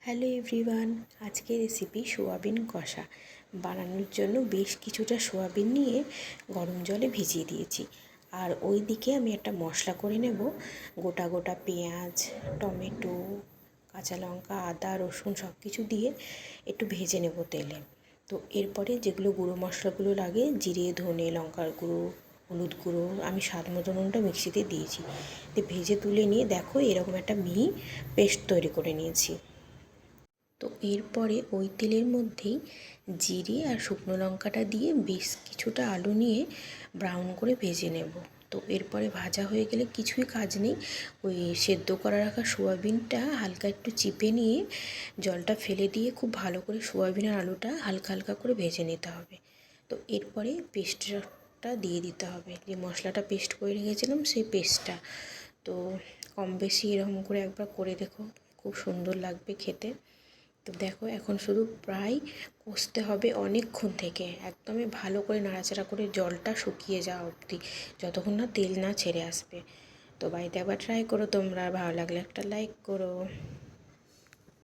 Hello everyone, আজকের recipe soybean কষা। বানানোর জন্য বেশ কিছুটা সোয়াবিন নিয়ে গরম জলে ভিজিয়ে দিয়েছি। আর ওই দিকে আমি একটা মশলা করে নেব। গোটা গোটা পেঁয়াজ, টমেটো, কাঁচা লঙ্কা, আদা, রসুন সব কিছু দিয়ে একটু ভেজে নেব তেলে। তো এরপরে যেগুলো গুঁড়ো মশলাগুলো লাগে, জিরে, ধনে, লঙ্কার গুঁড়ো, হলুদ গুঁড়ো, আমি স্বাদ মতো নুনটা মিক্সিতে দিয়েছি। দিয়ে ভেজে তুলে নিয়ে দেখো এরকম একটা মিহি পেস্ট তৈরি করে নিয়েছি। তো এরপরে ওই তেলের মধ্যেই জিরে আর শুকনো লঙ্কাটা দিয়ে বেশ কিছুটা আলু নিয়ে ব্রাউন করে ভেজে নেব। তো এরপরে ভাজা হয়ে গেলে কিছুই কাজ নেই, ওই সেদ্ধ করা রাখা সোয়াবিনটা হালকা একটু চিপে নিয়ে জলটা ফেলে দিয়ে খুব ভালো করে সোয়াবিন আর আলুটা হালকা হালকা করে ভেজে নিতে হবে। তো এরপরে পেস্টটা দিয়ে দিতে হবে, যে মশলাটা পেস্ট করে রেখেছিলাম সেই পেস্টটা। তো কম বেশি এরকম করে একবার করে দেখো, খুব সুন্দর লাগবে খেতে। তো দেখো এখন শুধু প্রায় কষতে হবে অনেকক্ষণ থেকে, একদমই ভালো করে নাড়াচাড়া করে জলটা শুকিয়ে যাওয়া অবধি, যতক্ষণ না তেল না ছেড়ে আসবে। তো বাড়িতে একবার ট্রাই করো তোমরা, ভালো লাগলে একটা লাইক করো।